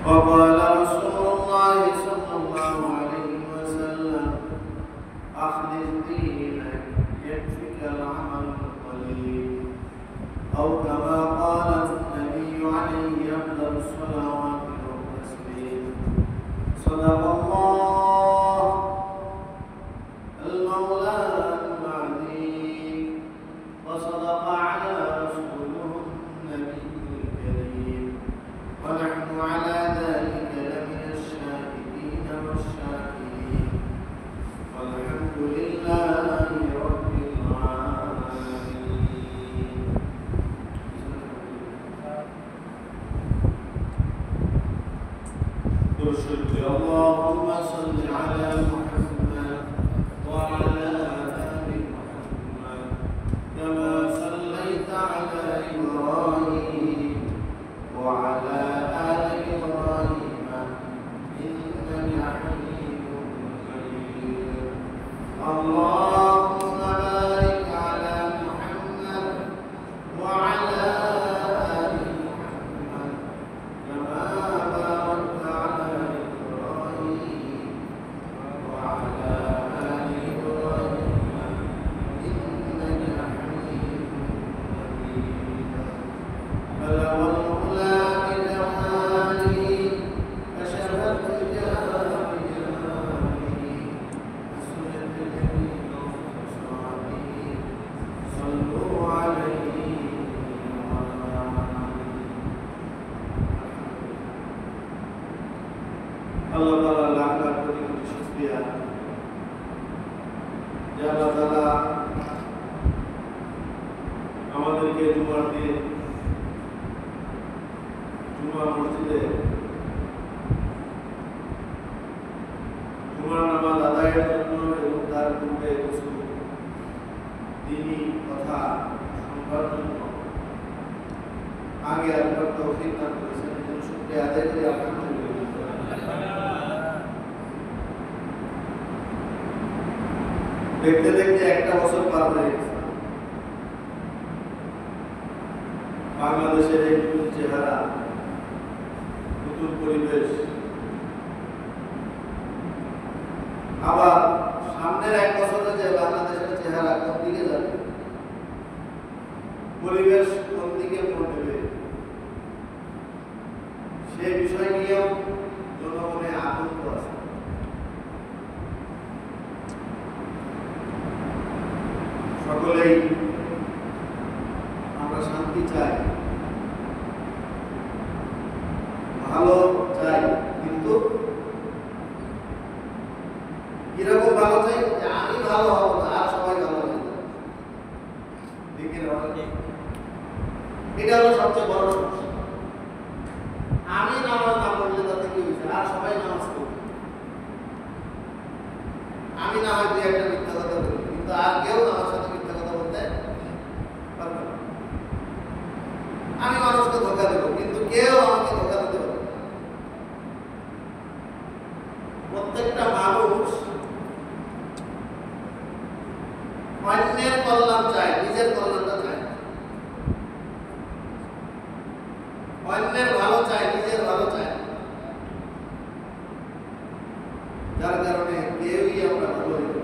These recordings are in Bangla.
وقال رسول الله صلى الله عليه وسلم أخلص دينك يكفك العمل القليل أو كما قال النبي عليه أفضل الصلوات والتسليم صدق الله المولى العظيم وصدق على رسوله النبي الكريم ونحن على ذلك لمن الشاهدين والشاكرين والحمد لله رب العالمين. اللهم صل على محمد وعلى آل محمد كما صليت على إبراهيم وعلى آل إبراهيم إنك حميد مجيد. اللهم بارك على محمد وعلى آل محمد كما باركت على إبراهيم وعلى آل إبراهيم إنك حميد مجيد. بلغ العلا بكماله كشف الدجى بجماله أسرت الجميل وأصحابه صلوا عليه আল্লাহ তাআলা লাখ লাখ কোটি কোটি শুকরিয়া যে আল্লাহ তাআলা আমাদেরকে জুমার দিন জুমা মসজিদে জুমার নামাজ আদায়ের জন্য এবং তার পূর্বে কিছু দ্বীনি কথা শুনবার জন্য আগে আল্লাহ তৌফিক দান করেছেন। এই জন্য শুকরিয়া আদায় করি আলহামদুলিল্লাহ। দেখতে দেখতে একটা বছর পার হয়ে গেছে। বাংলাদেশের এই নতুন চেহারা, নতুন পরিবেশ, আবার সামনের এক বছরে যে বাংলাদেশের চেহারা কোন দিকে যাবে, পরিবেশ কোন দিকে মোড় নেবে, সেই বিষয় নিয়েও জনগণে আতঙ্ক আছে। সকলেই আমরা শান্তি চাই, ভালো চাই, কিন্তু কিরকম ভালো চাই যে আমি ভালো হব না আর সবাই ভালো হয়ে যাবে, এটা হলো সবচেয়ে বড় সমস্যা। আমি নামাজ না পড়লে তাতে কি হয়েছে, আর সবাই নামাজ পড়বে। আমি না হয় দুই একটা মিথ্যা কথা বলি, কিন্তু আর কেউ আমার সাথে মিথ্যা কথা বলতে পারবে না। আমি মানুষকে ধোঁকা দেবো, কিন্তু কেউ আমাকে ধোঁকা দিতে পারবে না। প্রত্যেকটা মানুষ অন্যের কল্যাণ চায়, নিজের কল্যাণটা চায়। অন্যের ভালো চায়, নিজের ভালো চায়। যার কারণে কেউই আমরা ভালো হই না।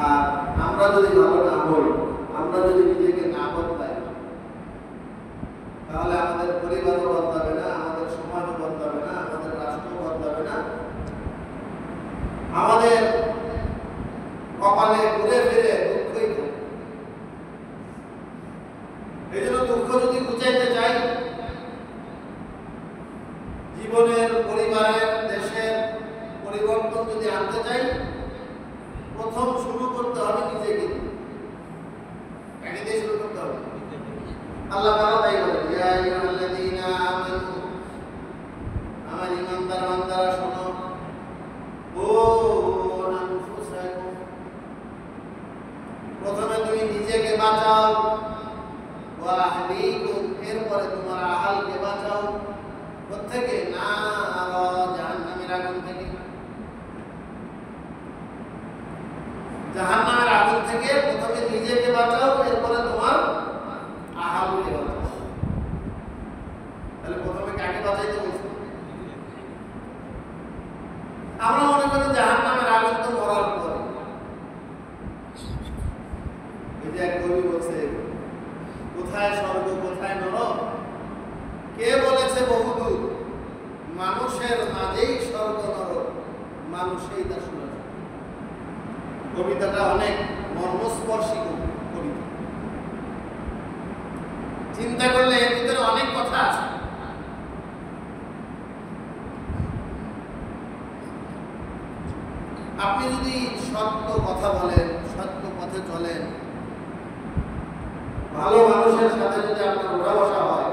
আর আমরা যদি ভালো না হই, আমরা যদি নিজেকে না বদলাই, তাহলে আমাদের পরিবারও বদলাবে না, আমাদের সমাজও বদলাবে না, আমাদের রাষ্ট্রও বদলাবে না। আমাদের কপালে ঘুরে ফিরে দুঃখই থাকে। এই জন্য দুঃখ যদি ঘুচাইতে চাই, জীবনের, পরিবারের, দেশের পরিবর্তন যদি আনতে চাই, প্রথম শুরু করতে হবে নিজেকে। একে শুরু করতে হবে। আল্লাহ তাআলা তাই বলেন, ইয়া আইয়ুহাল্লাযীনা আমানু, আমার ঈমানদার বান্দারা শোনো, ও আনফুসাকুম, প্রথমে তুমি নিজেকে বাঁচাও, ওয়া আহলিকুম, এরপরে তোমার আহলকে বাঁচাও। প্রত্যেকে না জাহান্নামের আগুন থেকে। জাহান্নামের আগুন থেকে প্রথমে নিজেকে বাঁচাও, এরপরে তোমার আহালকে বাঁচাও। কোথায় নরক? কে বলেছে বহুদূর? মানুষের মাঝেই স্বর্গ নরক, মানুষই তা শুনে। কবিতাটা অনেক মর্মস্পর্শী কবিতা। চিন্তা করলে এর ভিতরে অনেক কথা আছে। আপনি যদি সত্য কথা বলেন, সত্য পথে চলেন, ভালো মানুষের সাথে যদি আপনার ওঠা বসা হয়,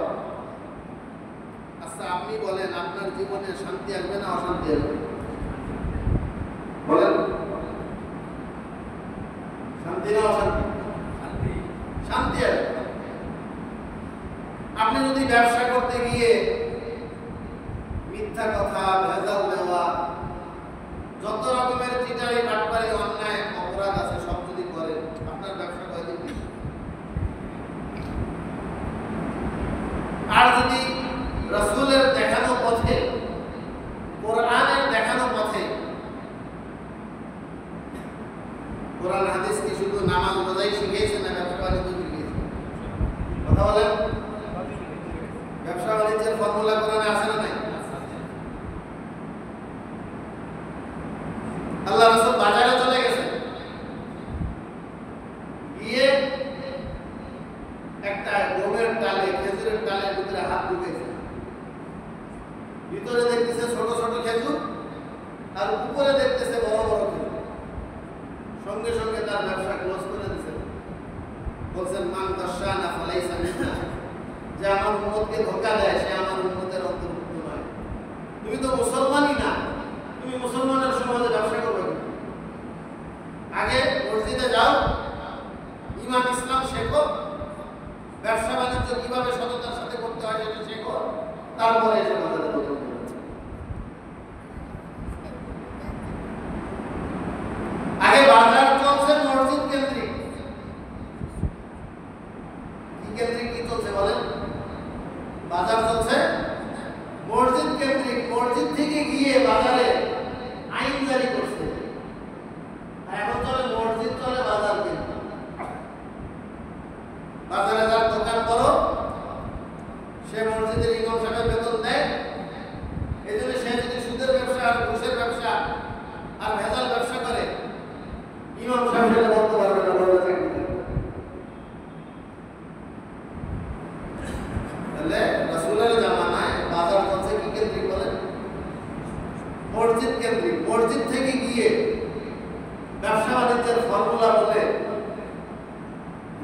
আচ্ছা আপনি বলেন আপনার জীবনে শান্তি আসবে না অশান্তি আসবে? বলেন, শান্তি না অশান্তি? শান্তি আসবে। আপনি যদি ব্যবসা করতে গিয়ে মিথ্যা কথা, ভেজাল দেওয়া, যত রকমের চিটারি, বাটপারি, অন্যায়, অপরাধ আছে সব যদি করেন, আপনার ব্যবসা কয়দিন টিকবে? আর যদি রাসূলের দেখানো পথে, কোরআনের দেখানো পথে, কোরআন হাদিস কি শুধু নামাজ রোজাই শিখিয়েছে না ব্যবসা বাণিজ্য শিখিয়েছে? কথা বলেন। ব্যবসা বাণিজ্যের ফর্মুলা কোরআনে আছে না নাই? আল্লাহ রাসূল বাজারে চলে গেছেন, গিয়ে একটা গমের ডালে, খেজুরের ডালের ভিতরে হাত ঢুকেছে, ভিতরে দেখতেছে ছোট ছোট খেজুর আর উপরে দেখতেছে বড় বড় খেজুর। সঙ্গে সঙ্গে তার ব্যবসা ক্লোজ করে দিয়েছে। বলছেন মান দাশানা ফালাইসা মিন্না, যে আমার উম্মতকে ধোঁকা দেয় সে আমার উম্মতের অন্তর্ভুক্ত নয়। তুমি তো মুসলমানই না, তুমি মুসলমানের সমাজে ব্যবসা করবে। আগে মসজিদে যাও, ইমান ইসলাম শেখো, ব্যবসা বাণিজ্য কিভাবে সততার সাথে করতে হয় সেটা শেখো, তারপরে এসে বাজারে দোকান করো। আগে বাজার চলছে মসজিদ কেন্দ্রিক। কি কেন্দ্রিক? কি চলছে বলেন? বাজার চলছে মসজিদ কেন্দ্রিক। মসজিদ থেকে গিয়ে বাজারে আইন জারি করছে। এখন চলে মসজিদ, চলে বাজার কেন্দ্রিক। বাজারে যার দোকান করো সে মসজিদের ইমাম সাহেবের বেতন দেয়। এই জন্য সে যদি সুদের ব্যবসা আর ঘুষের ব্যবসা আর ভেজাল ব্যবসা করে, ইমাম সাহেব সেটা বলতে পারবে না, বলবে চাকরি দেবে। তাহলে রাসূলের জামানায় বাজার চলছে কি কেন্দ্রিক বলেন? মসজিদ কেন্দ্রিক। মসজিদ থেকে গিয়ে ব্যবসা বাণিজ্যের ফর্মুলা বলে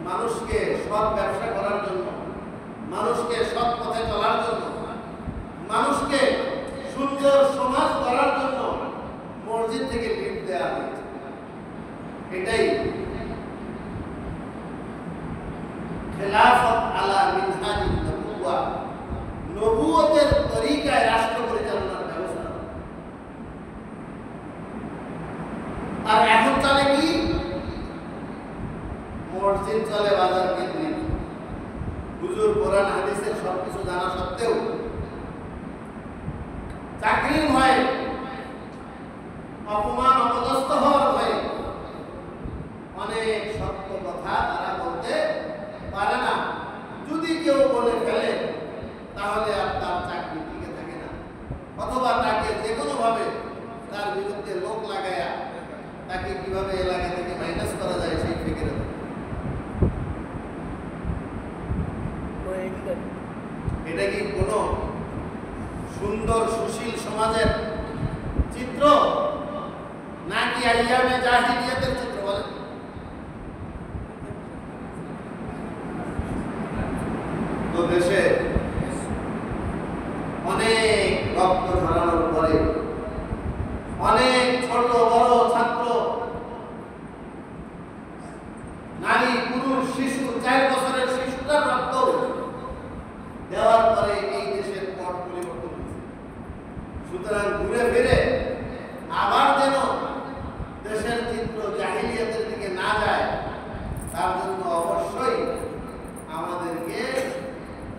মানুষকে সৎ ব্যবসা করার জন্য, মানুষকে সৎ পথে চলার জন্য, মানুষকে সুন্দর সমাজ করার জন্য মসজিদ থেকে লিড দেওয়া হয়েছে। এটাই খেলাফত আলা মিনহাজিন নবুওয়া, নবুয়তের তরিকায় রাষ্ট্র পরিচালনার ব্যবস্থা। আর এখন চলে কি? মসজিদ চলে বাজার কেন্দ্রিক। হুজুর কোরআন হাদিসের সবকিছু জানা সত্ত্বেও চাকরির ভয়ে, অপমান অপদস্থ হওয়ার ভয়ে অনেক সত্য কথা তারা বলতে পারে না। যদি কেউ বলে ফেলে তাহলে আর তার চাকরি টিকে থাকে না, অথবা তাকে যে কোনো ভাবে তার বিরুদ্ধে লোক লাগায়া তাকে কিভাবে এলাকা থেকে মাইনাস করা যায় সেই ফিকিরে। এটা কি কোনো সুন্দর সুশীল সমাজের চিত্র নাকি আইয়ামে জাহিলিয়াতের চিত্র বলেন? তো দেশে অনেক রক্ত ঝরানোর পরে অনেক ছোট বড় ছাত্র, নারী, পুরুষ, শিশু, 4 বছরের শিশুটার রক্ত দেওয়ার পরে এই দেশের পট পরিবর্তন হয়েছে। সুতরাং ঘুরে ফিরে আবার যেন দেশের চিত্র জাহিলিয়াতের দিকে না যায়, তার জন্য অবশ্যই আমাদেরকে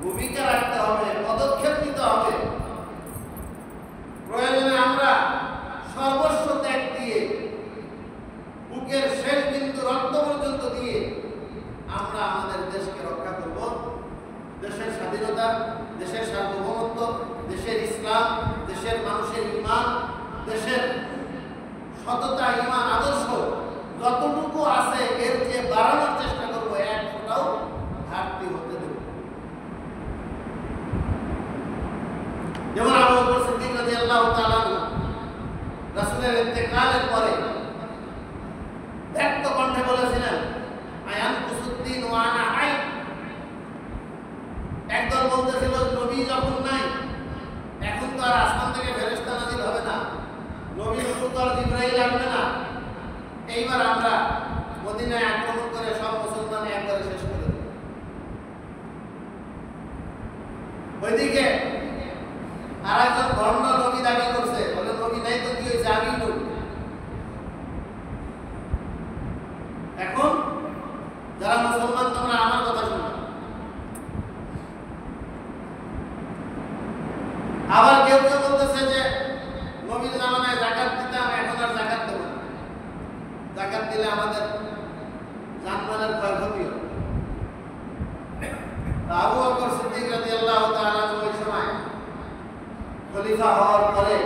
ভূমিকা রাখতে হবে, পদক্ষেপ নিতে হবে। প্রয়োজনে আমরা সর্বস্ব ত্যাগ দিয়ে, বুকের শেষ বিন্দু রক্ত পর্যন্ত দিয়ে আমরা আমাদের দেশকে রক্ষা করব। দেশের স্বাধীনতা, দেশের সার্বভৌমত্ব, দেশের ইসলাম, দেশের মানুষের ঈমান, দেশের সততা, ঈমান, আদর্শ যতটুকু আছে এর চেয়ে বাড়ানোর চেষ্টা করবো, এক ফোঁটাও ঘাটতি হতে দেব। যেমন আবু বকর সিদ্দিক রাদিয়াল্লাহু তাআলা রাসূলের ইন্তেকালের পরে ব্যক্ত কণ্ঠে বলেছিলেন, আয়ান কুসুদ্দিন ওয়া আনা হাই। একদল বলতেছিল নবী যখন নাই, এখন তো আর আসমান থেকে ফেরেশতা নাযিল হবে না, নবীর উপর তো আর জিবরাইল আসবে না, এইবার আমরা মদিনায় আক্রমণ করে সব মুসলমান একবারে শেষ করে দেব। ওইদিকে আর একজন ভণ্ড নবী দাবি করছে, বলে নবী নাই তো কি হয়েছে, আমি নবী। এখন যারা মুসলমান তোমরা আমার কথা শুনো। আবার কেউ কেউ বলতেছে যে নবীর জামানায় যাকাত দিতাম, এখন আর যাকাত দেব না, যাকাত দিলে আমাদের জানমালের ক্ষয়ক্ষতি হবে। আবু বকর সিদ্দিক রাদিয়াল্লাহু তাআলা ওই সময় খলিফা হওয়ার পরে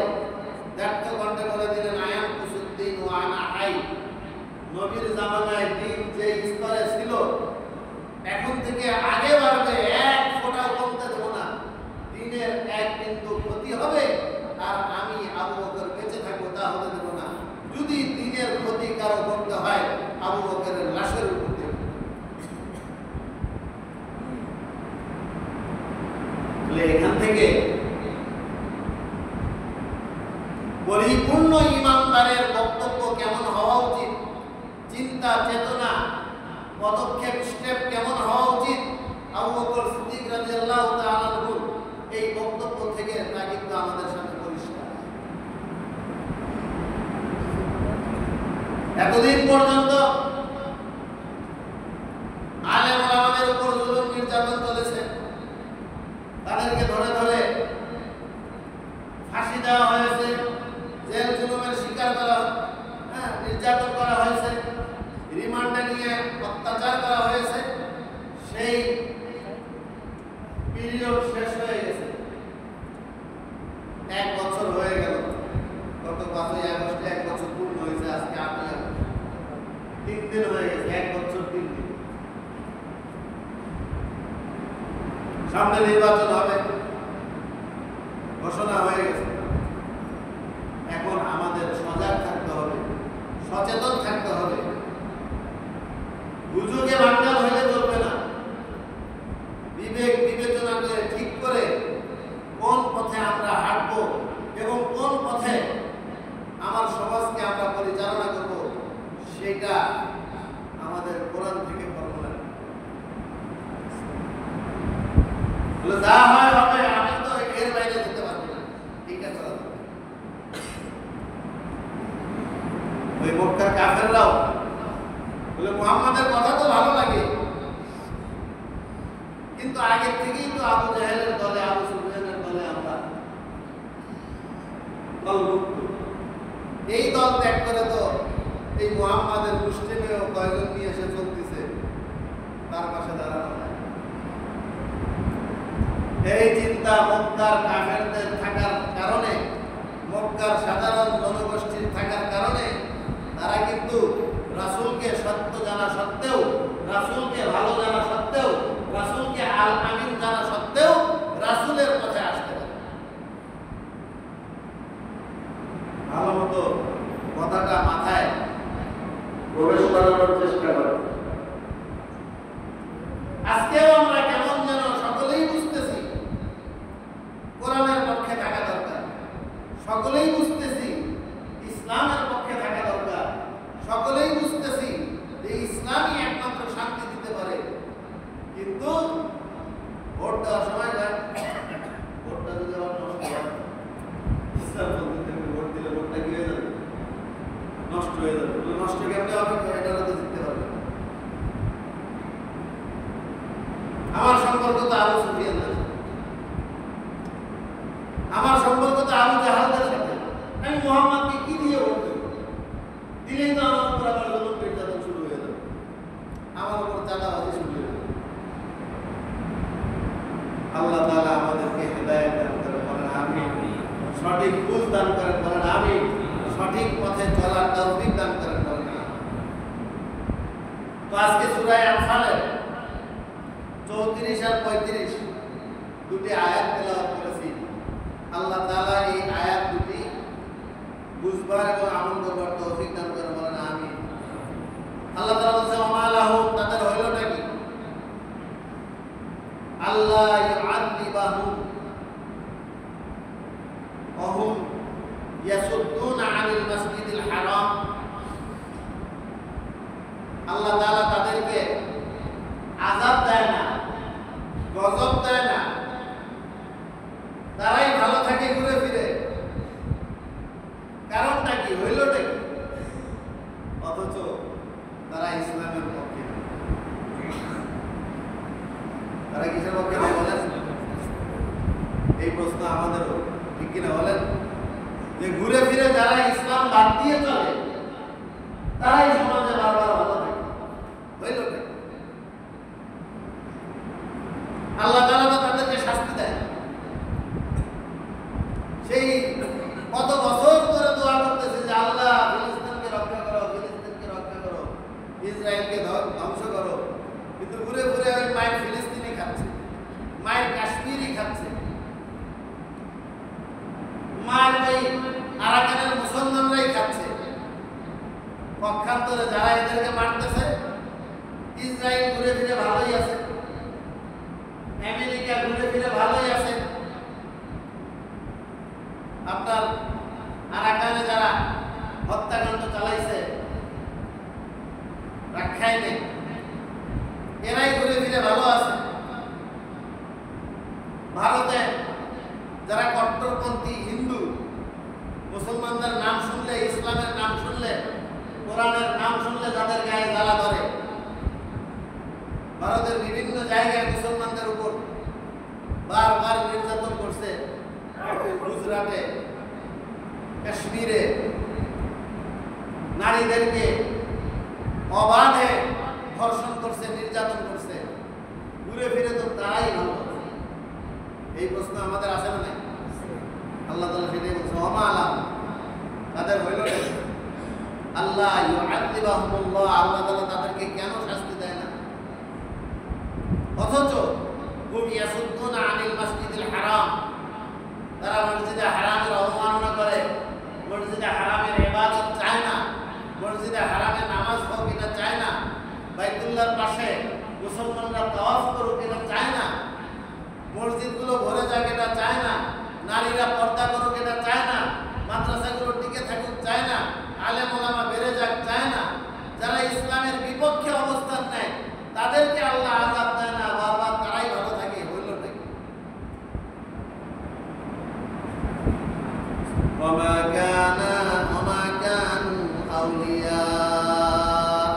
ব্যক্ত কণ্ঠে বলে দিলেন, আয়ান কুসুদ্দিন ওয়া আনা হাই। নবীর জামানায় দিন যে স্তরে ছিল এখন থেকে আগে বাড়বে, এক ফোঁটা কমতে দেব না, দিনের এক বিন্দু ক্ষতি হবে আর আমি আবু বকর বেঁচে থাকবো তা হতে দেব না। যদি দিনের ক্ষতি কারো করতে হয় আবু বকরের লাশের উপর দেব। এখান থেকে পরিপূর্ণ ঈমানদারের বক্তব্য কেমন হওয়া উচিত, চিন্তা চেতনা পদক্ষেপ স্টেপ কেমন হওয়া উচিত, আবু বকর সিদ্দিক রাদিয়াল্লাহু তাআলা এই বক্তব্য থেকে তা কিন্তু আমাদের সামনে পরিষ্কার। এতদিন পর্যন্ত আলেম ওলামাদের উপর জুলুম নির্যাতন চলেছে, তাদেরকে ধরে ধরে ফাঁসি দেওয়া হয়েছে, জেল জুলুমের শিকার করা, নির্যাতন করা হয়েছে, রিমান্ডে নিয়ে অত্যাচার করা হয়েছে। সেই পিরিয়ড শেষ হয়ে গেছে, 1 বছর হয়ে গেল। গত 5ই আগস্টে 1 বছর পূর্ণ হয়েছে, আজকে 8ই আগস্ট, 3 দিন হয়ে গেছে, 1 বছর 3 দিন। সামনে নির্বাচন হবে, ঘোষণা হয়ে গেছে। এখন আমাদের সজাগ থাকতে হবে, সচেতন থাকতে হবে। হুজুগে বাঙ্গাল হইলে চলবে না, বিবেক বিবেচনা করে ঠিক করে কোন পথে আমরা হাঁটবো এবং কোন পথে আমার সমাজকে আমরা পরিচালনা করব, সেটা আমাদের কোরআন থেকে ফর্মুলা। যা হয় হবে, আমি তো এর বাইরে যেতে পারবো না, এইটা করা যাবে। ওই মক্কার কাফেররাও বলে মুহাম্মাদের কথা তো ভালো লাগে, কিন্তু আগের থেকেই তো আবু জাহেলের দলে, আবু সুফিয়ানের দলে আমরা দলভুক্ত। এই দল ত্যাগ করে তো এই মুহাম্মাদের মুসলিমেও কয়েকজন নিয়ে এসে চলতেছে, তার পাশে দাঁড়ানো হয়। এই চিন্তা মক্কার কাফেরদের থাকার কারণে, মক্কার সাধারণ জনগোষ্ঠীর থাকার কারণে তারা কিন্তু রাসূলকে সত্য জানা সত্ত্বেও, রাসূলকে ভালো জানা সত্ত্বেও, রাসূলকে আল আমিন জানা সত্ত্বেও রাসূলের পথে আসতে পারে। ভালো মতো কথাটা মাথায় প্রবেশ করানোর চেষ্টা করে। আজকেও আমরা কেমন যেন সকলেই বুঝতেছি কোরআনের পক্ষে থাকা দরকার, সকলেই বুঝতেছি ইসলামের পক্ষে থাকা দরকার, সকলেই বুঝতেছি যে ইসলামই একমাত্র শান্তি দিতে পারে, কিন্তু ভোট দেওয়ার আল্লাহ তাআলা আমাদেরকে হেদায়েত দান করেন, বলেন আমিন। সঠিক বুঝ দান করেন, বলেন আমিন। সঠিক পথে চলার তৌফিক দান করেন, বলেন আমিন। তো আজকে সূরা আনফালের 34 আর 35 দুটি আয়াত তেলাওয়াত করেছি। আল্লাহ তাআলা এই আয়াত দুটি বুঝবার এবং আমল করবার তৌফিক দান করেন, বলেন আমিন। আল্লাহ তাআলা বলেন ওয়া মা লাহুম, তাদের হইলটা কি? আল্লাহ ইউআযিবাহুম ওয়া হুম ইয়াসুদ্দুনা আনিল মাসজিদিল হারাম। আল্লাহ তাআলা তাদেরকে আযাব দেয় না, গজব দেয় না, তারাই ভালো থাকে ঘুরে ফিরে। কারণটা কি? হইলটা কি? অথচ তারা ইসলামের পক্ষে। তারা কিসের পক্ষে বলেন? এই প্রশ্ন আমাদেরও, ঠিক কিনা বলেন? যে ঘুরে ফিরে যারা ইসলাম বাদ দিয়ে চলে তারাই সমাজে বারবার ভালো থাকে। হইলটা কি? আল্লাহ তাআলা তো তাদেরকে শাস্তি দেয়। সেই কত বছর ধরে দোয়া করতেছে যে আল্লাহ ফিলিস্তিনকে রক্ষা করো, ফিলিস্তিনকে রক্ষা করো, ইসরায়েলকে ধ্বংস করো, কিন্তু ঘুরে ঘুরে ওই মায়ের ফিলিস্তিনি খাচ্ছে, মায়ের কাশ্মীরি খাচ্ছে, মায়ের ওই আরাকানের মুসলমানরাই খাচ্ছে। পক্ষান্তরে যারা এদেরকে মারতেছে, ইসরায়েল ঘুরে ফিরে ভালোই আছে, আমেরিকা ঘুরে ফিরে ভালোই আছে। আপনার আরাকানে যারা হত্যাকাণ্ড চালাইছে রাখাইনে, এরাই ঘুরে ফিরে ভালো আছে। ভারতে যারা কট্টরপন্থী হিন্দু, মুসলমানদের নাম শুনলে, ইসলামের নাম শুনলে, কোরআনের নাম শুনলে যাদের গায়ে জ্বালা ধরে, ভারতের বিভিন্ন জায়গায় মুসলমানদের উপর বারবার নির্যাতন করছে। গুজরাটে, কাশ্মীরে নারীদেরকে অবাধে ধর্ষণ করছে, নির্যাতন করছে। ঘুরে ফিরে তো তারাই ভালো। এই প্রশ্ন আমাদের আসে না? আল্লাহ তাআলা সেটাই বলছে, ওয়া মা লাহুম, তাদের হইল না। আল্লাহ ইউআযিবাহুমুল্লাহ, আল্লাহ তাআলা তাদেরকে কেন শাস্তি দেয় না? অথচ হুম ইয়াসুদ্দুনা আনিল মাসজিদিল হারাম, তারা মসজিদে হারামের অবমাননা করে, মসজিদে হারামের ইবাদত চায় না, মসজিদে হারামে নামাজ হোক এটা চায় না, বাইতুল্লাহর পাশে মুসলমানরা তাওয়াফ করুক এটা চায় না, মসজিদগুলো ভরে যাক এটা চায় না, নারীরা পর্দা করুক এটা চায় না, মাদ্রাসাগুলো টিকে থাকুক চায় না, আলেম ওলামা বেড়ে যাক চায় না। যারা ইসলামের বিপক্ষে অবস্থান নেয় তাদেরকে আল্লাহ আযাব দেয় না, বারবার তারাই ভালো থাকে। হইলটা কি? وما كانوا أولياء।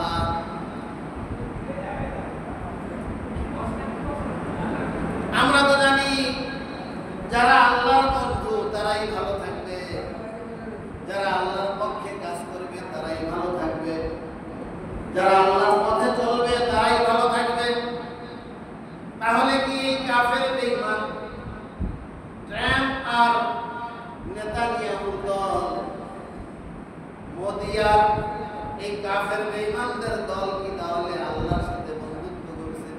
আমরা তো জানি যারা আল্লাহর বন্ধু তারাই ভালো থাকবে, যারা আল্লাহর পক্ষে কাজ করবে তারাই ভালো থাকবে, যারা আল্লাহর পথে চলবে তারাই ভালো থাকবে। তাহলে কি এই কাফের বেঈমান ট্রাম্প আর নেতানিয়াহুর দল, মোদি আর এই কাফের বেঈমানদের দল কি তাহলে আল্লাহর সাথে বন্ধুত্ব করছে?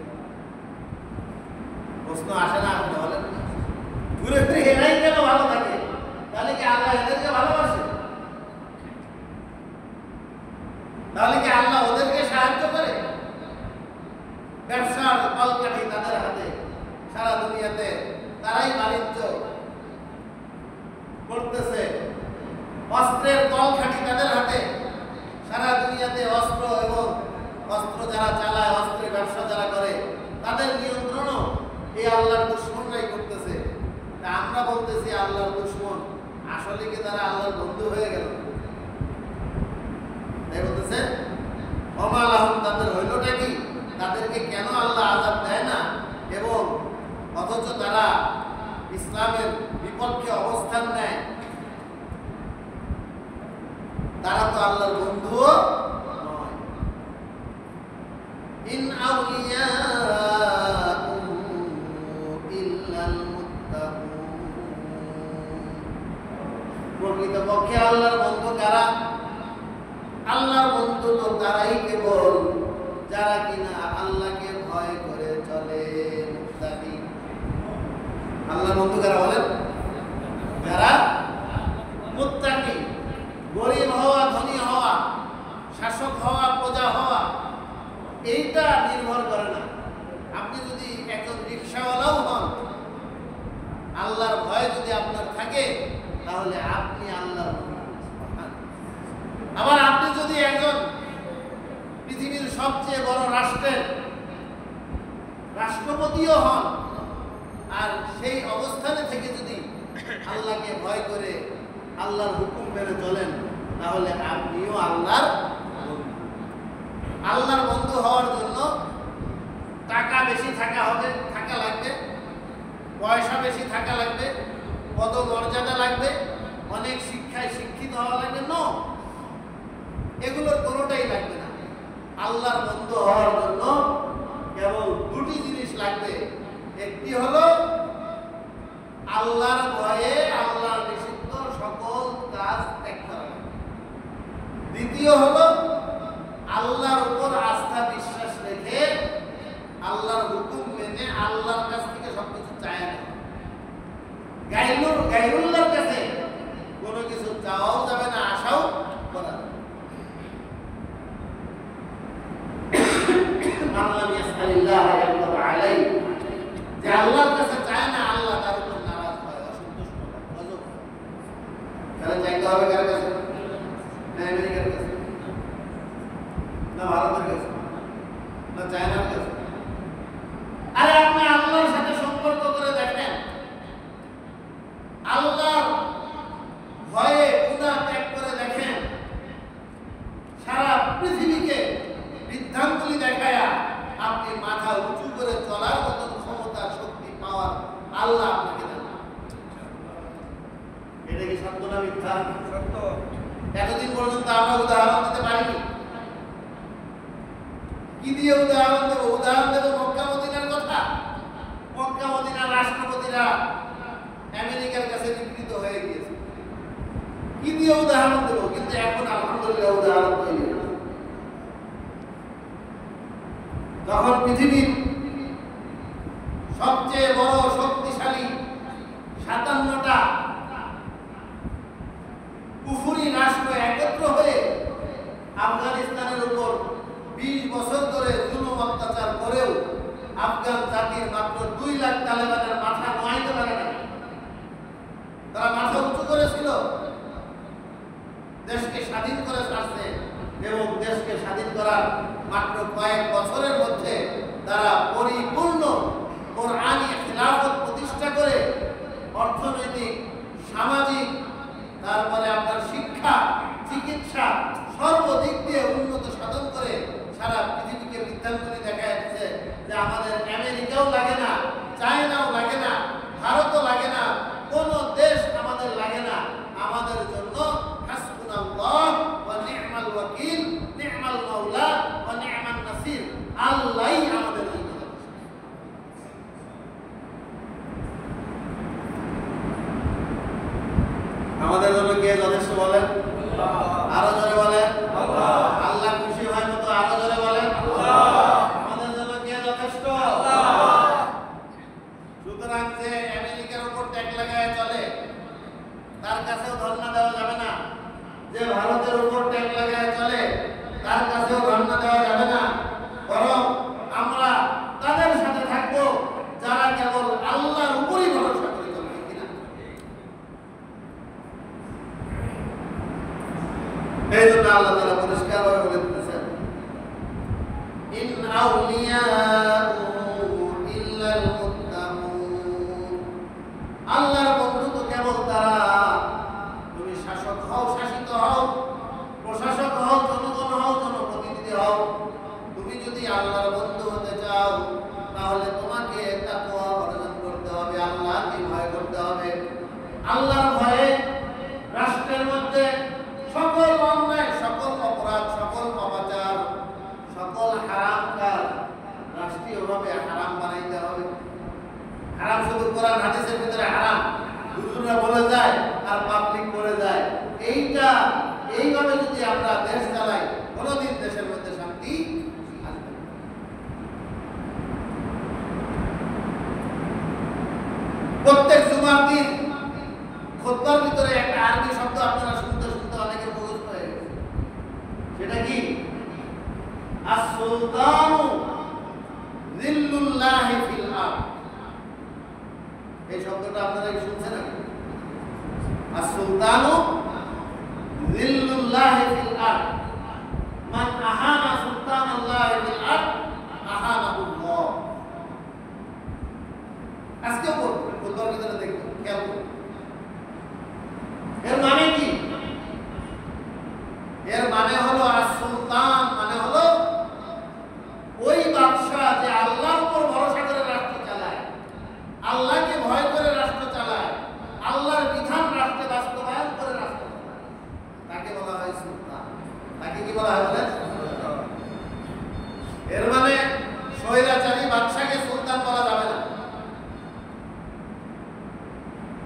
প্রশ্ন আসে না? আপনি বলেন, ঘুরে ফিরে এরাই কেন ভালো থাকে? তাহলে কি আল্লাহ এদেরকে ভালোবাসে? তাহলে কি আল্লাহ ওদেরকে সাহায্য করে? ব্যবসার কলকাঠি তাদের হাতে, সারা দুনিয়াতে তারাই বাণিজ্য করতেছে, অস্ত্রের কলকাঠি তাদের হাতে, সারা দুনিয়াতে অস্ত্র এবং অস্ত্র যারা চালায়, অস্ত্রের ব্যবসা যারা করে, তাদের নিয়ন্ত্রণও এই আল্লাহর দুশমনরাই করতেছে। তা আমরা বলতেছি আল্লাহর দুশমন, আসলে কি তারা আল্লাহর বন্ধু হয়ে গেল? তাই বলতেছে ওয়া মা লাহুম, তাদের হইলটা কি? তাদেরকে কেন আল্লাহ আযাব দেয় না? এবং অথচ তারা ইসলামের বিপক্ষে অবস্থান নেয়। তারা তো আল্লাহর বন্ধুও নয়। ইন আউলিয়াউ ইল্লাল মুত্তাকুন। প্রকৃতপক্ষে আল্লাহর বন্ধু কারা? আল্লাহর বন্ধু তো তারাই কেবল যারা কিনা আল্লাহকে ভয় করে চলে, মুত্তাকি। আল্লাহর বন্ধু কারা বলেন? যারা মুত্তাকি। গরিব হওয়া, ধনী হওয়া, শাসক হওয়া, প্রজা হওয়া, এইটা নির্ভর করে না। আপনি যদি একজন রিকশাওয়ালাও হন, আল্লাহর ভয় যদি আপনার থাকে, তাহলে আপনি আল্লাহর বন্ধু। আবার আপনি যদি একজন পৃথিবীর সবচেয়ে বড় রাষ্ট্রের রাষ্ট্রপতিও হন, আর সেই অবস্থানে থেকে যদি আল্লাহকে ভয় করে আল্লাহর হুকুম মেনে চলেন, তাহলে আপনিও আল্লাহর বন্ধু। আল্লাহর বন্ধু হওয়ার জন্য টাকা বেশি থাকা লাগবে, পয়সা বেশি থাকা লাগবে, পদ মর্যাদা লাগবে, অনেক শিক্ষায় শিক্ষিত হওয়া লাগবে। না, এগুলোর কোনোটাই লাগবে না। আল্লাহর বন্ধু হওয়ার জন্য কেবল দুটি জিনিস লাগবে। একটি হলো আল্লাহর ভয়ে আল্লাহর নিষিদ্ধ সকল কাজ ত্যাগ করা লাগবে। দ্বিতীয় হলো আল্লাহর উপর আস্থা বিশ্বাস রেখে আল্লাহর হুকুম মেনে আল্লাহর কাছ থেকে সবকিছু চায় না। গায়রুল্লাহর কাছে কোনো কিছু চাওয়াও যাবে না, আশাও করা যাবে না। যে আল্লাহর কাছে চায় না, আল্লাহ তার উপর নারাজ হয়, অসন্তুষ্ট হয়। তাহলে চাইতে হবে কার কাছে? না আমেরিকার কাছে, না ভারতের কাছে, না চায়নার কাছে। আরে আপনি আল্লাহর সাথে সম্পর্ক করে দেখেন, আল্লাহর ভয়ে গুনাহ ত্যাগ করে দেখেন, সারা পৃথিবীকে বিধানগুলি দেখায়া আপনি মাথা উঁচু করে চলার মতো ক্ষমতা, শক্তি, পাওয়ার আল্লাহ আপনাকে দেন। এটা কি সত্য না মিথ্যা? সত্য। এতদিন পর্যন্ত আমরা উদাহরণ দিতে পারিনি। কি দিয়ে উদাহরণ দেবো? উদাহরণ দেবো মক্কা মদিনার কথা। মক্কা মদিনার রাষ্ট্রপতিরা আমেরিকার কাছে নিগৃহীত হয়ে গিয়েছে। কি দিয়ে উদাহরণ দেবো? কিন্তু এখন আলহামদুলিল্লাহ উদাহরণ তৈরি হয়েছে। যখন পৃথিবীর সবচেয়ে বড় শক্তিশালী ৫৭টা কুফরি রাষ্ট্র একত্র হয়ে আফগানিস্তানের উপর ২০ বছর ধরে জুলুম অত্যাচার করেও আফগান জাতির মাত্র ২ লাখ তালেবানের মাথা নোয়াইতে পারে না। তারা মাথা উঁচু করেছিল, দেশকে স্বাধীন করে ছাড়ছে, এবং দেশকে স্বাধীন করার মাত্র কয়েক বছরের মধ্যে তারা পরিপূর্ণ কোরআনী খিলাফত প্রতিষ্ঠা করে অর্থনৈতিক, সামাজিক, তারপরে আপনার শিক্ষা, চিকিৎসা সর্বদিক দিয়ে উন্নত সাধন করে সারা পৃথিবীকে বিদ্যাঙ্গুলি দেখা যাচ্ছে যে আমাদের আমেরিকাও লাগে না, চায়নাও লাগে না, ভারতও লাগে না, কোন দেশ আমাদের লাগে না। আমাদের জন্য হাসবুনাল্লাহ ওয়া নি'মাল ওয়াকিল, নি'মাল মাওলা ওয়া নি'মান নাসির, আল্লাহই আমাদের জন্য। আমাদের জন্য কে যথেষ্ট বলেন? আরো জোরে বলেন আল্লাহ। আল্লাহ খুশি হয় মতো আরো জোরে বলেন আল্লাহ। আমাদের জন্য কে যথেষ্ট? আল্লাহ। সুতরাং যে আমেরিকার উপর ট্যাক্স লাগায় চলে, তার কাছেও ধর্ণা দেওয়া যাবে না। যে ভারতের উপর ট্যাক্স লাগায় চলে, তার কাছেও ধর্ণা দেওয়া যাবে না। বরং আমরা তাদের সাথে থাকবো যারা কেবল আল্লাহর উপরই ভরসা করে চলবে, কিনা? এই জন্য আল্লাহ তাআলা পরিষ্কারভাবে বলে দিতেছেন, ইন আউলিয়াউ ইল্লাল মুত্তাকুন। আল্লাহর বন্ধু তো কেবল তারা, তুমি শাসক হও, শাসিত হও, প্রশাসক হও, জনগণ হও, জনপ্রতিনিধি হও, তুমি যদি আল্লাহর বন্ধু হতে চাও, তাহলে তোমাকে তাকওয়া অর্জন করতে হবে, আল্লাহকে ভয় করতে হবে। আল্লাহর ভয়ে রাষ্ট্রের মধ্যে সকল অন্যায়, সকল অপরাধ, সকল অবাচার, সকল হারাম কাজ রাষ্ট্রীয়ভাবে হারাম বানাইতে হবে। হারাম শুধু কোরআন হাদিসের ভিতরে হারাম, হুজুররা বলে যায় আর পাবলিক করে যায়। এইভাবে যদি আমরা দেশ চালাই, কোনোদিন দেশের মধ্যে শান্তি আসবে না। প্রত্যেক জুমার দিন খুতবার ভিতরে একটা আরবি শব্দ আপনারা শুনতে শুনতে অনেকের মুখস্থ হয়ে গেছে। সেটা কি? আস-সুলতানু যিল্লুল্লাহি ফিল আরদ। এই শব্দটা আপনারা কি শুনছেন নাকি? আস-সুলতানু যিল্লুল্লাহি ফিল আরদ, মান আহানা সুলতানাল্লাহি ফিল আরদ আহানাহুল্লাহ। আজকে বলবো, খুতবার ভিতরে দেখবেন, খেয়াল করুন। এর মানে কি? এর মানে হলো সুলতান মানে হলো ওই বাদশা যে আল্লাহর উপর ভরসা করে রাষ্ট্র চালায়, আল্লাহকে ভয় করে রাষ্ট্র চালায়, আল্লাহর বিধান রাষ্ট্রে বাস্তবায়ন করে রাষ্ট্র চালায়, তাকে বলা হয় সুলতান। তাকে কি বলা হয় বলেন? এর মানে স্বৈরাচারী বাদশাকে সুলতান বলা যাবে না,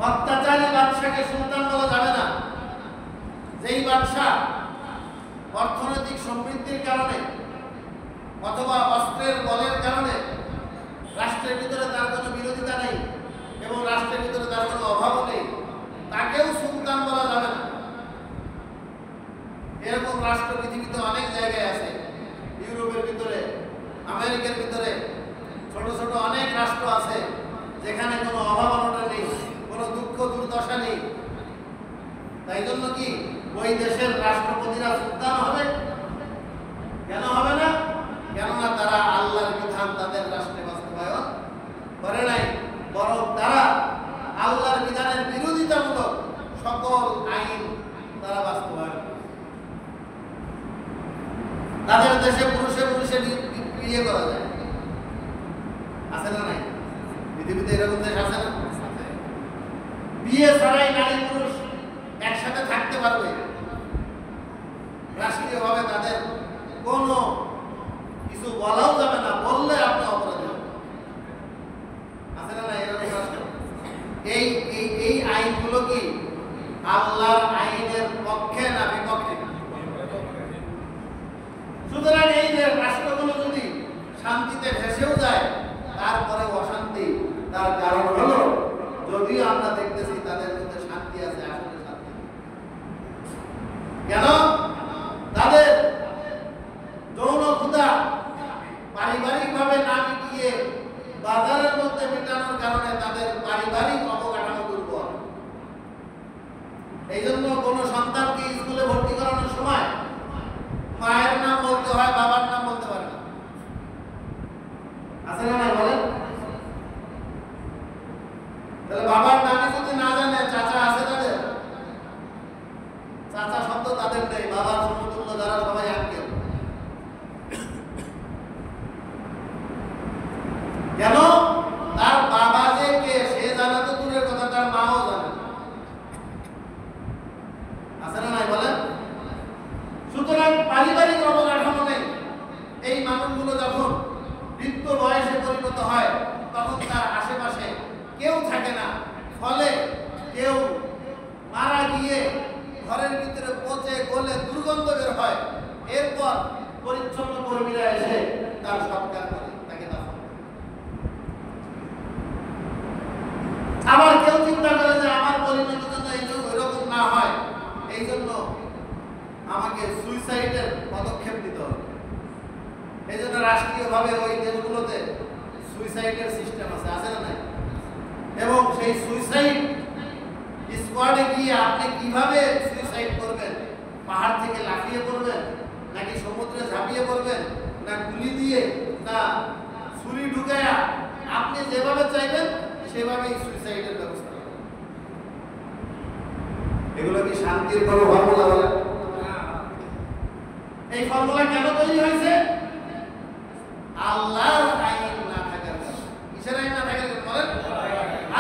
অত্যাচারী বাদশাকে সুলতান বলা যাবে না। যেই বাদশা অর্থনৈতিক সমৃদ্ধির কারণে অথবা অস্ত্রের বলের কারণে রাষ্ট্রের ভিতরে তার কোনো বিরোধিতা নেই এবং রাষ্ট্রের ভিতরে তার কোনো অভাবও নেই, তাকেও সুলতান বলা যাবে না। এরকম রাষ্ট্র পৃথিবীতে অনেক জায়গায় আছে। ইউরোপের ভিতরে, আমেরিকার ভিতরে ছোট ছোট অনেক রাষ্ট্র আছে যেখানে কোনো অভাব অনটন নেই, কোনো দুঃখ দুর্দশা নেই। তাই জন্য কি ওই দেশের রাষ্ট্রপতিরা সুলতান হবে? কেন হবে না? কেননা তারা আল্লাহর বিধান তাদের রাষ্ট্রে বাস্তবায়ন করে নাই, বরং তারা আল্লাহর বিধানের বিরোধিতামূলক সকল আইন তারা বাস্তবায়ন করে। তাদের দেশে পুরুষে পুরুষে বিয়ে করা যায়, আছে না নাই? পৃথিবীতে এরকম দেশ আছে না? বিয়ে ছাড়াই নারী পুরুষ একসাথে থাকতে পারবে, রাষ্ট্রীয়ভাবে তাদের কোনো কিছু বলাও যাবে না, বললে আপনি অপরাধী হবেন। আছে না না এরকম রাষ্ট্র? এই আইনগুলো কি আল্লাহর আইনের পক্ষে না বিপক্ষে? সুতরাং এই যে রাষ্ট্রগুলো যদি শান্তিতে ভেসেও যায়, তারপরে অশান্তি, তার কারণ হলো যদিও আমরা দেখতেছি তাদের মধ্যে শান্তি আছে, আসলে শান্তি কেন? তাদের যৌন ক্ষুধা পারিবারিকভাবে না মিটিয়ে বাজারের মধ্যে মেটানোর কারণে তাদের পারিবারিক অবকাঠামো দুর্বল। এই জন্য কোনো সন্তানকে স্কুলে ভর্তি করানোর সময় মায়ের নাম বলতে হয়, বাবার নাম বলতে পারে না। আছে না বলেন? তাহলে বাবার নামে যদি না জানে, চাচা আছে তাদের, চাচা শব্দ তাদের নেই, বাবার সমতুল্য যারা সবাই আঙ্কেল। কেন? তার বাবা যে কে সে জানা তো দূরের কথা, তার মাও জানে। আছে না নাই বলেন? সুতরাং পারিবারিক অবকাঠামো নেই। এই মানুষগুলো যখন বৃদ্ধ বয়সে পরিণত হয় তখন তার আশেপাশে কেউ থাকে না, ফলে কেউ মারা গিয়ে ঘরের ভিতরে পচে গলে দুর্গন্ধ বের হয়। এরপর পরিচ্ছন্ন কর্মীরা এসে তার সৎকার করে, তাকে দাফন করে। আবার কেউ চিন্তা করে যে আমার পরিণতি যেন এরকম না হয়, এই জন্য আমাকে সুইসাইডের পদক্ষেপ নিতে হবে। এই জন্য রাষ্ট্রীয়ভাবে ওই দেশগুলোতে সুইসাইডের সিস্টেম আছে, আছে না নাই? এবং সেই সুইসাইড স্কোয়াডে গিয়ে আপনি কিভাবে সুইসাইড করবেন? পাহাড় থেকে লাফিয়ে পড়বেন, নাকি সমুদ্রে ঝাঁপিয়ে পড়বেন, না গুলি দিয়ে, না ছুরি ঢুকায়া, আপনি যেভাবে চাইবেন সেভাবেই সুইসাইডের ব্যবস্থা করবেন। এগুলো কি শান্তির কোনো ফর্মুলা বলে? এই ফর্মুলা কেন তৈরি হয়েছে? আল্লাহর আইন না থাকার কারণে। কিসের আইন না থাকার কারণে বলেন?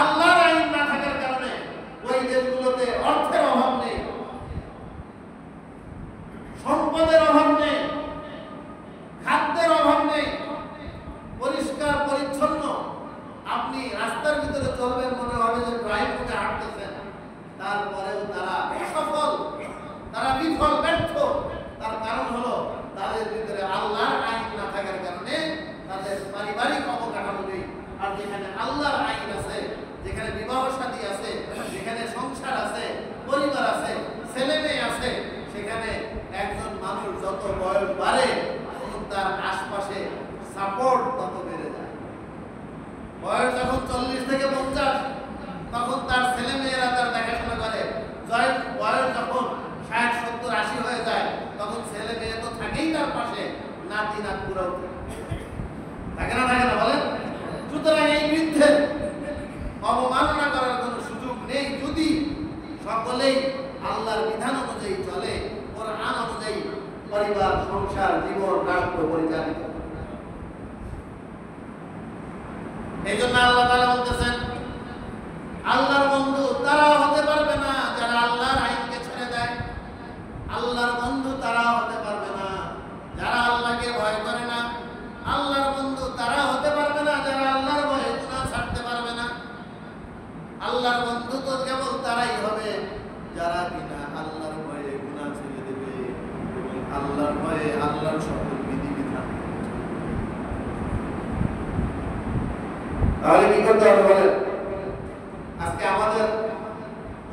আল্লাহর আইন না থাকার কারণে ওই দেশগুলোতে অর্থের অভাব নেই, সম্পদের অভাব নেই, খাদ্যের অভাব নেই, পরিষ্কার পরিচ্ছন্ন। আপনি রাস্তার ভিতরে চলবেন সকলেই আল্লাহর বিধান অনুযায়ী চলে, কোরআন অনুযায়ী পরিবার, সংসার, জীবন, রাষ্ট্র পরিচালিত। এই জন্য আল্লাহ তাআলা বলতেছেন, আল্লাহর বন্ধু তারা হতে পারবে না যারা আল্লাহর আইনকে ছেড়ে দেয়। আল্লাহর বন্ধু তারা হতে পারবে না যারা আল্লাহকে ভয় করে না। আল্লাহর বন্ধু তারা হতে পারবে না যারা আল্লাহর ভয়ে গুনাহ ছাড়তে পারবে না। আল্লাহর বন্ধু তো কেবল তারাই হবে যারা কিনা আল্লাহর ভয়ে গুনাহ ছেড়ে দেবে এবং আল্লাহর ভয়ে আল্লাহর সকল বিধিবিধান। তাহলে কি করতে হবে বলেন? আজকে আমাদের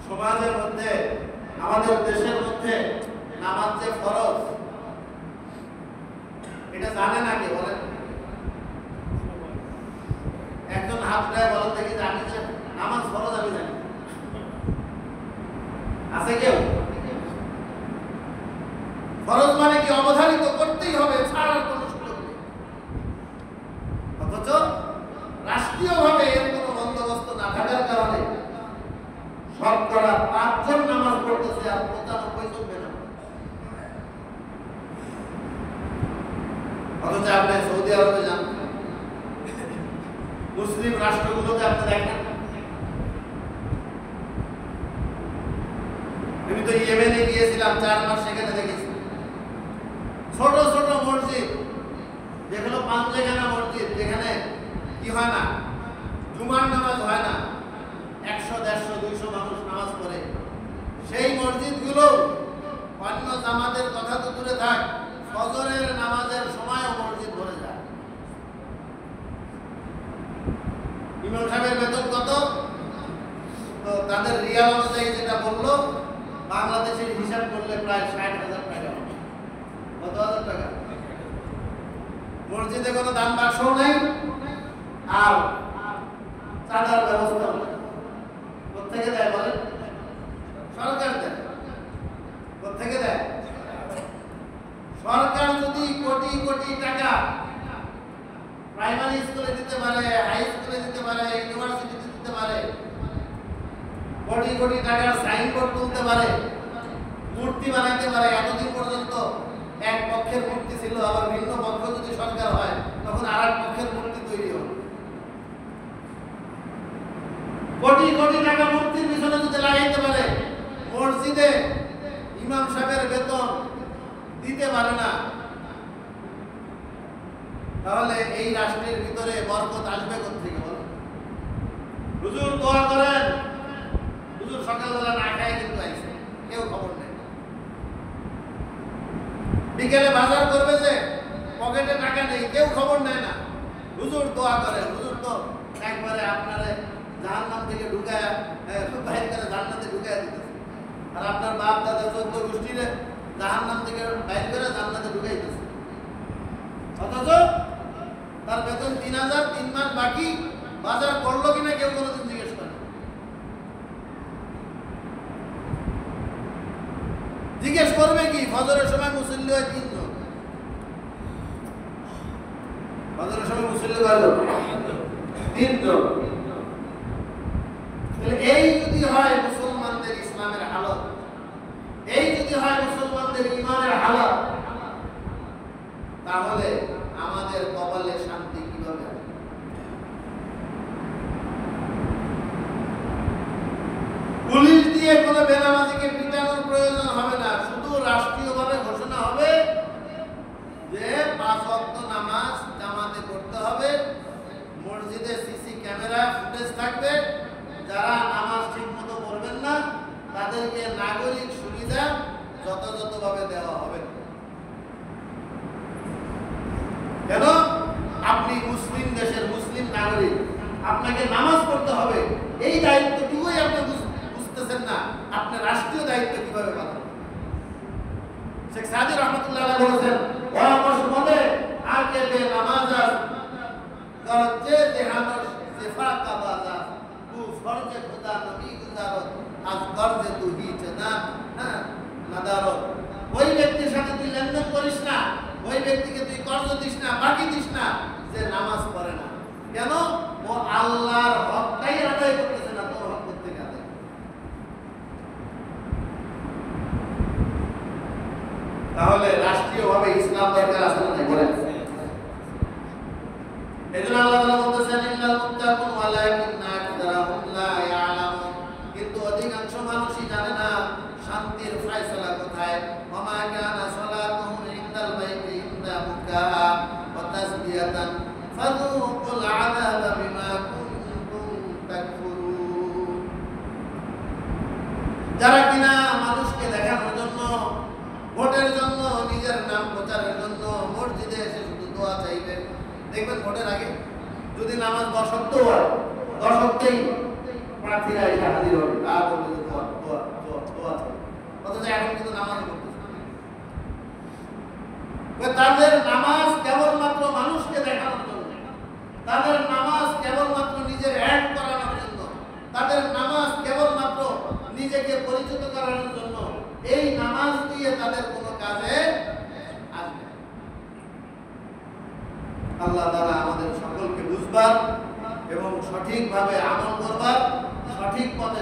সমাজের মধ্যে, আমাদের দেশের মধ্যে নামাজ যে ফরজ, এটা জানে না কে বলেন? একজন হাত উঠায় বলেন দেখি যে আমি যে নামাজ ফরজ আমি জানি। আছে কেউ? ফরজ মানে কি অবধারিত করতেই হবে, ছাড়ার কোনো সুযোগ নেই। অথচ রাষ্ট্রীয়ভাবে এর কোনো বন্দোবস্ত না থাকার কারণে শতকরা 5 জন নামাজ পড়তেছে আর 95 জন বেনা। অথচ আপনি সৌদি আরবে যান, মুসলিম রাষ্ট্রগুলোতে আপনি দেখেন, আমি তো ইয়েমেনে গিয়েছিলাম 4 মাস, সেখানে দেখেছি ছোট ছোট মসজিদ, যেগুলো পাঞ্জেখানা মসজিদ, যেখানে কি হয় না, জুমার নামাজ হয় না, 100, 150, 200 মানুষ নামাজ পড়ে। সেই মসজিদগুলো অন্য জামাতের কথা তো দূরে থাক, ফজরের নামাজের সময়ও মসজিদ ভরে যায়। ইমাম সাহেবের বেতন কত? তো তাদের রিয়াল অনুযায়ী যেটা বললো, বাংলাদেশের হিসাব করলে প্রায় 60,000 টাকা। কত হাজার টাকা? মসজিদে কোনো দান বাক্সও নেই, আর চাঁদার ব্যবস্থা নেই। কোথেকে দেয় বলেন? সরকার দেয়। কোথেকে দেয়? সরকার যদি কোটি কোটি টাকা প্রাইমারি স্কুলে দিতে পারে, হাই স্কুলে দিতে পারে, ইউনিভার্সিটিতে দিতে পারে, কোটি কোটি টাকার সাইনবোর্ড তুলতে পারে, মূর্তি বানাইতে পারে, এতদিন পর্যন্ত এক পক্ষের মূর্তি ছিল, আবার ভিন্ন পক্ষ যদি সরকার হয় তখন আর এক পক্ষের মূর্তি তৈরি হবে। কোটি কোটি টাকা মূর্তির পিছনে যদি লাগাইতে পারে, মসজিদে ইমাম সাহেবের বেতন দিতে পারে না, তাহলে এই রাষ্ট্রের ভিতরে বরকত আসবে কোথেকে বলেন? হুজুর দোয়া করেন, হুজুর সকালবেলা না খায় কিন্তু আইছে, কেউ খবর নেই। বিকেলে বাজার করবে যে পকেটে টাকা নেই, কেউ খবর নেয় না। হুজুর দোয়া করেন, হুজুর তো একবারে আপনারে জাহান্নাম থেকে ঢুকায় বাইরে করে জান্নাতে ঢুকায় দিতেছে, আর আপনার বাপ দাদা 14 গোষ্ঠীরে জাহান্নাম থেকে বাইরে করে জান্নাতে ঢুকাই দিতেছে। অথচ তার বেতন 3,000, 3 মাস বাকি, বাজার করলো কিনা কেউ কোনোদিন জিজ্ঞেস করে? জিজ্ঞেস করবে কি? ফজরের সময় মুসল্লি হয় 3 জন, ফজরের সময় মুসল্লি হয় 3 জন। এই যদি হয় মুসলমানদের ইসলামের হালত, এই যদি হয় মুসলমানদের ঈমানের হালত, তাহলে আমাদের কপালে শান্তি কিভাবে আসবে? পুলিশ দিয়ে কোনো বেনামাজিকে পিটানোর প্রয়োজন হবে না, শুধু রাষ্ট্রীয়ভাবে ঘোষণা হবে যে 5 ওয়াক্ত নামাজ জামাতে পড়তে হবে, মসজিদে সিসি ক্যামেরা ফুটেজ থাকবে, যারা নামাজ ঠিকমতো পড়বেন না তাদেরকে নাগরিক সুবিধা যথাযথভাবে দেওয়া হবে। কেন? আপনি মুসলিম দেশের মুসলিম নাগরিক, আপনাকে নামাজ পড়তে হবে, এই দায়িত্বটুকুই আপনি বুঝতেছেন না, আপনি রাষ্ট্রীয় দায়িত্ব কিভাবে পালন করবেন? শেখ সাদি রহমতুল্লাহ আলাইহি বলেছেন, ওয়া মশমদে আগে বে নামাজ গরজে দেহানস সিফাকা বাজা তু ফরজে খোদা নবী গুজারত আজ গরজে তু হি জানা নাদারত। ওই ব্যক্তির সাথে তুই লেনদেন করিস না, ওই ব্যক্তিকে তুই কর্জ দিস না, বাকি দিস না, যে নামাজ পড়ে না। কেন? ও আল্লাহর হকটাই আদায় করতেছে না, তোর হক থেকে আদায়। যারা কিনা মানুষকে দেখানোর জন্য, ভোটের জন্য, নিজের নাম প্রচারের জন্য মসজিদে এসে শুধু দোয়া চাইবে। দেখবেন ভোটের আগে যদি নামাজ 10 ওয়াক্ত হয়, 10 ওয়াক্তেই প্রার্থীরা এসে হাজির হবে, আর বলবে যে দোয়া দোয়া দোয়া দোয়া চাই। অথচ এখন কিন্তু নামাজ পড়তেছে না। তাদের নামাজ কেবলমাত্র মানুষকে দেখানোর জন্য, তাদের নামাজ কেবলমাত্র নিজের অ্যাড করানোর জন্য, তাদের নামাজ কেবলমাত্র নিজেকে পরিচিত করানোর জন্য। এই নামাজ দিয়ে তাদের কোনো কাজে আসবে। আল্লাহ তাআলা আমাদের সকলকে বুঝবার এবং সঠিকভাবে আমল করবার, সঠিক পথে